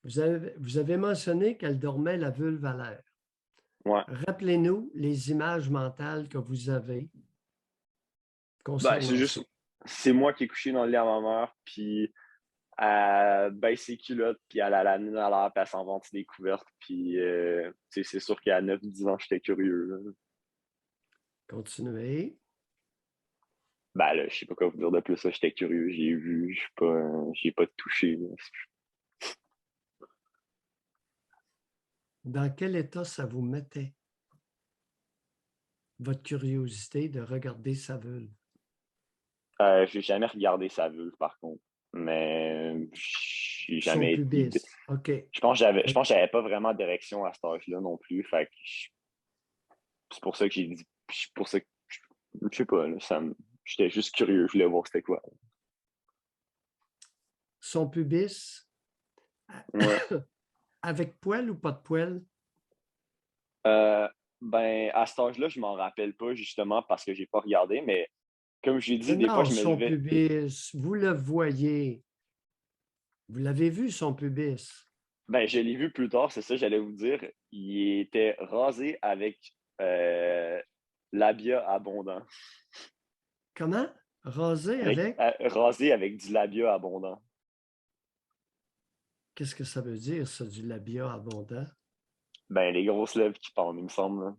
Vous avez mentionné qu'elle dormait la vulve à l'air. Ouais. Rappelez-nous les images mentales que vous avez Ben, c'est concernant ça. juste, c'est moi qui ai couché dans le lit à ma mère, puis elle baisse ses culottes, puis elle a la nuit à l'air, puis elle s'en vante des couvertes, puis c'est sûr qu'à 9-10 ans, j'étais curieux, là. Continuez. Ben là, je sais pas quoi vous dire de plus, là, j'étais curieux, j'ai vu, je suis pas, j'ai pas touché, là. Dans quel état ça vous mettait, votre curiosité de regarder sa vulve? J'ai jamais regardé sa vulve, par contre, mais j'ai Son jamais été. pubis. OK. Je pense que j'avais pas vraiment d'érection à cet âge-là non plus, fait que c'est pour ça que j'ai dit, c'est pour ça que je sais pas, là, j'étais juste curieux, je voulais voir c'était quoi. Son pubis, Ouais. avec poil ou pas de poil? Euh, ben, à cet âge-là, je m'en rappelle pas justement parce que j'ai pas regardé, mais comme j'ai dit, des fois, Non, je me son levais. pubis, vous le voyez. Vous l'avez vu, son pubis. Ben, je l'ai vu plus tard, c'est ça, j'allais vous dire. Il était rasé avec euh, labia abondant. Comment? Rasé avec? Rasé avec du labia abondant. Qu'est-ce que ça veut dire, ça, du labia abondant? Ben, les grosses lèvres qui pendent, il me semble, là.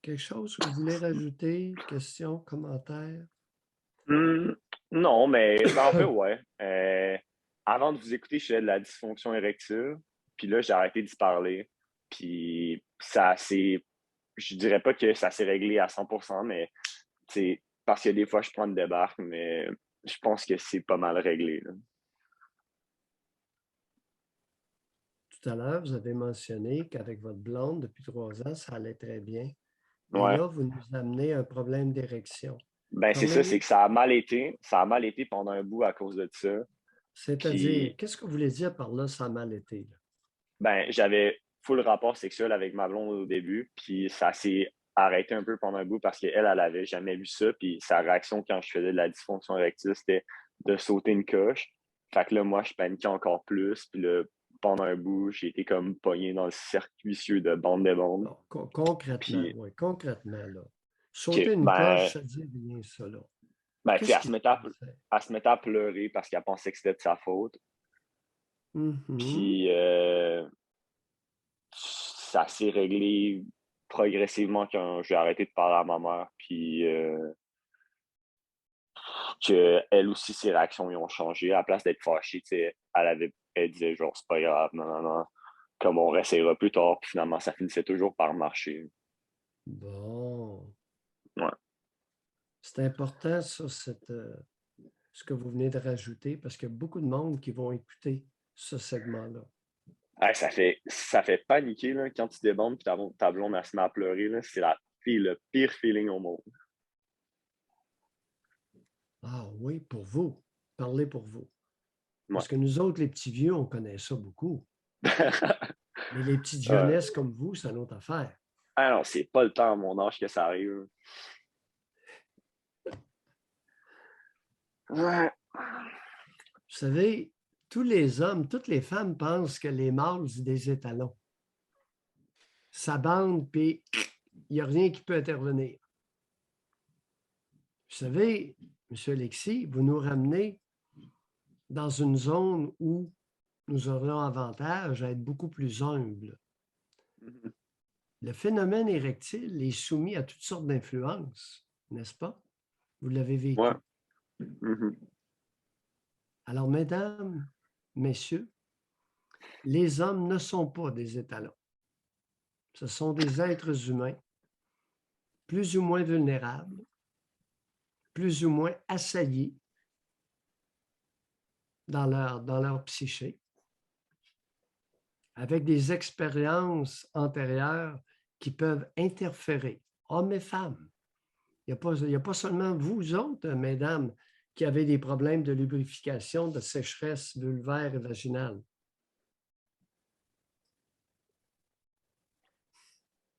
Quelque chose que vous voulez rajouter? Question, commentaire? Hmm, non, mais ben, en fait, ouais. Avant de vous écouter, je faisais de la dysfonction érectile. Puis là, j'ai arrêté d'y parler. Puis ça c'est, je dirais pas que ça s'est réglé à 100%, mais c'est parce que des fois, je prends une débarque, mais je pense que c'est pas mal réglé, là. Tout à l'heure, vous avez mentionné qu'avec votre blonde, depuis 3 ans, ça allait très bien. Et Ouais. là, vous nous amenez un problème d'érection. Ben, c'est ça, c'est Parlez-nous, que ça a mal été. Ça a mal été pendant un bout à cause de ça. c'est-à-dire, Puis, qu'est-ce que vous voulez dire par là, ça a mal été, là? ben, j'avais full rapport sexuel avec ma blonde au début, puis ça s'est arrêté un peu pendant un bout parce qu'elle, elle avait jamais vu ça, puis sa réaction quand je faisais de la dysfonction érectile, c'était de sauter une coche. Fait que là, moi, je paniquais encore plus, puis là, pendant un bout, j'ai été comme pogné dans le cercle vicieux de bande de bande. Non, concrètement, Puis, oui, concrètement, là. que, Sauter une coche, ben, ça dit rien, ça, là. tu sais, Qu'est-ce qui se passait? elle se mettait à pleurer parce qu'elle pensait que c'était de sa faute. Mhm. Puis, ça s'est réglé progressivement quand j'ai arrêté de parler à ma mère. Puis, que elle aussi, ses réactions y ont changé. À la place d'être fâchée, tu sais, elle disait genre, c'est pas grave, non, non, non. Comme on réessayera plus tard. Puis finalement, ça finissait toujours par marcher. Bon, Ouais. c'est important, ça, ce que vous venez de rajouter, parce qu'il y a beaucoup de monde qui vont écouter ce segment-là. Ouais, ça fait paniquer là, quand tu débandes puis ta blonde elle se met à pleurer. Là, c'est le pire feeling au monde. Ah oui, pour vous. Parlez pour vous. Ouais. Parce que nous autres, les petits vieux, on connaît ça beaucoup. Mais les petites Ouais. jeunesses comme vous, c'est une autre affaire. Ah non, c'est pas le temps à mon âge que ça arrive. Ouais. Vous savez, tous les hommes, toutes les femmes pensent que les mâles, c'est des étalons. Ça bande, puis il n'y a rien qui peut intervenir. Vous savez, M. Alexis, vous nous ramenez dans une zone où nous aurions avantage à être beaucoup plus humbles. Mhm. Le phénomène érectile est soumis à toutes sortes d'influences, n'est-ce pas? Vous l'avez Ouais. vécu. Mhm. Alors, mesdames, messieurs, les hommes ne sont pas des étalons. Ce sont des êtres humains, plus ou moins vulnérables, plus ou moins assaillis dans leur psyché, avec des expériences antérieures qui peuvent interférer, hommes et femmes. Il n'y a pas seulement vous autres, mesdames, qui avez des problèmes de lubrification, de sécheresse vulvaire et vaginale.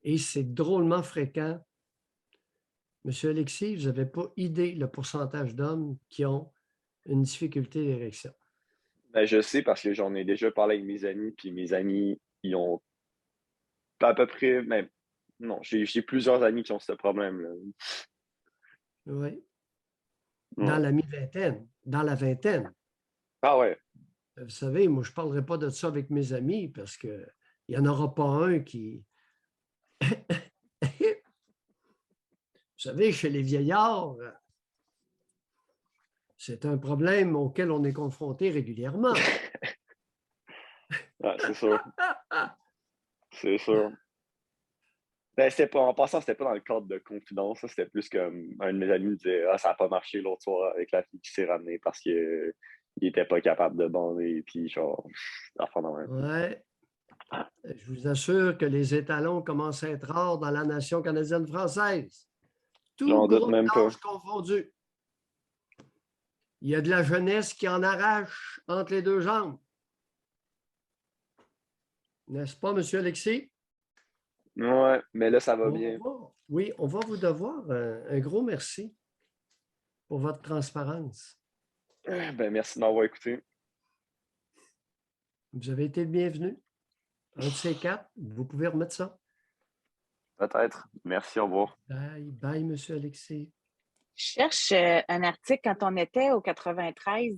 Et c'est drôlement fréquent. Monsieur Alexis, vous n'avez pas idée le pourcentage d'hommes qui ont une difficulté d'érection. Ben, je sais parce que j'en ai déjà parlé avec mes amis, puis mes amis, ils ont à peu près, même, non, j'ai plusieurs amis qui ont ce problème-là. Oui. Dans Ouais. la mi-vingtaine, dans la vingtaine. Ah ouais. Vous savez, moi, je ne parlerai pas de ça avec mes amis parce qu'il n'y en aura pas un qui... Vous savez, chez les vieillards, c'est un problème auquel on est confronté régulièrement. Ouais, c'est sûr. C'est sûr. Ben, c'était pas, en passant, c'était pas dans le cadre de confidence. C'était plus comme un de mes amis me disait ah, ça n'a pas marché l'autre soir avec la fille qui s'est ramenée parce qu'il n'était pas capable de bander. Puis, genre, enfin, non, ouais. Ouais. Je vous assure que les étalons commencent à être rares dans la nation canadienne-française. Tout J'en doute groupe même pas. d'âge confondu. Il y a de la jeunesse qui en arrache entre les deux jambes. N'est-ce pas, M. Alexis? Ouais, mais là, ça va bien. Oui, on va vous devoir un gros merci pour votre transparence. Ben, merci de m'avoir écouté. Vous avez été le bienvenu. Un de ces quatre, vous pouvez remettre ça. Peut-être. Merci, au revoir. Bye, bye, M. Alexis. Je cherche un article quand on était au 93.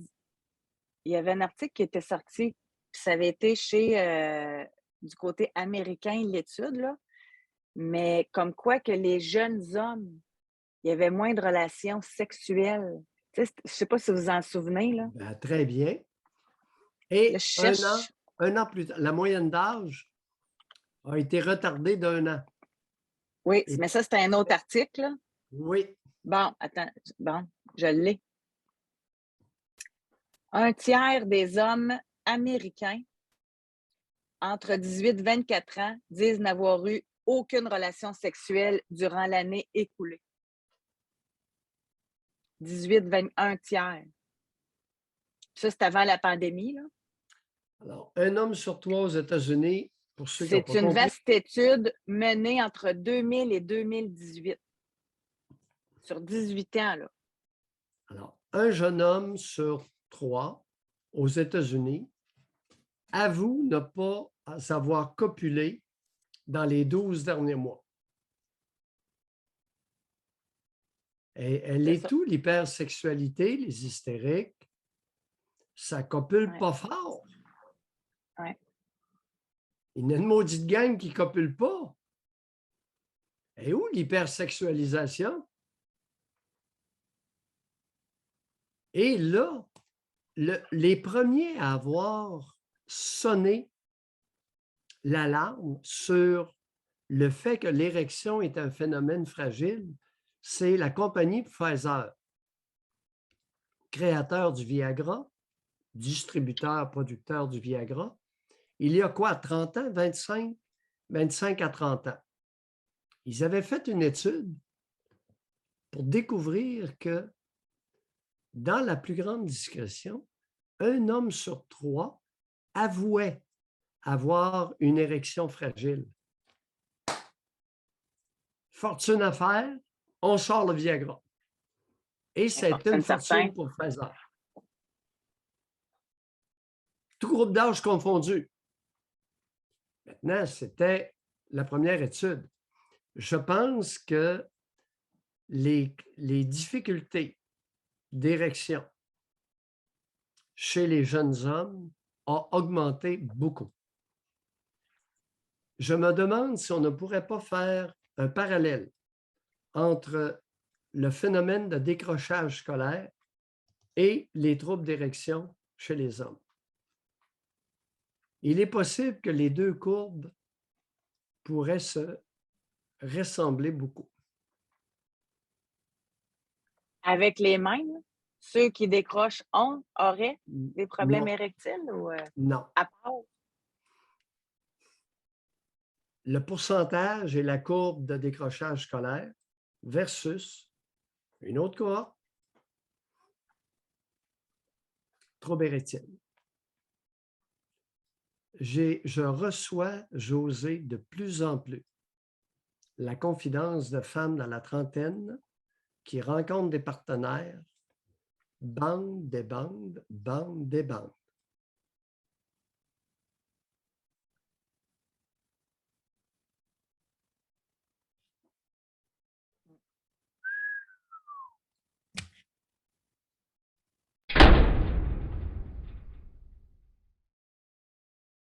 Il y avait un article qui était sorti, puis ça avait été chez du côté américain, l'étude, là. Mais comme quoi que les jeunes hommes, il y avait moins de relations sexuelles. Tu sais, je ne sais pas si vous vous en souvenez, là. Ben, très bien. Là, Et je cherche. un an plus tard, la moyenne d'âge a été retardée d'1 an. Oui, Et mais ça, c'était un autre article, là. oui, Bon, attends. Bon, je l'ai. Un tiers des hommes américains entre 18 et 24 ans disent n'avoir eu aucune relation sexuelle durant l'année écoulée. 18-21 tiers. Ça, c'est avant la pandémie, là. alors, un homme sur 3 aux États-Unis, pour ceux qui n'ont C'est pas une compris, vaste étude menée entre 2000 et 2018. Sur 18 ans, là. alors, un jeune homme sur 3 aux États-Unis avoue ne pas savoir copulé dans les 12 derniers mois. Et elle C'est est ça. tout, l'hypersexualité, les hystériques, ça copule Ouais. pas fort. Ouais. Il y a une maudite gang qui copule pas. Et où l'hypersexualisation? Et là, les premiers à avoir sonné l'alarme sur le fait que l'érection est un phénomène fragile, c'est la compagnie Pfizer, créateur du Viagra, distributeur, producteur du Viagra. Il y a quoi, 30 ans, 25 à 30 ans. Ils avaient fait une étude pour découvrir que dans la plus grande discrétion, un homme sur 3 avouait avoir une érection fragile. Fortune à faire, on sort le Viagra. Et c'est une fortune pour Pfizer. Tout groupe d'âge confondu. Maintenant, c'était la première étude. Je pense que les difficultés d'érection chez les jeunes hommes ont augmenté beaucoup. Je me demande si on ne pourrait pas faire un parallèle entre le phénomène de décrochage scolaire et les troubles d'érection chez les hommes. Il est possible que les deux courbes pourraient se ressembler beaucoup. Avec les mêmes, ceux qui décrochent auraient des problèmes Non, érectiles ou non. à part? Le pourcentage et la courbe de décrochage scolaire versus une autre cohorte, trouble érectile. Je reçois, José, de plus en plus La confidence de femmes dans la trentaine qui rencontrent des partenaires, bande des bandes, bande des bandes.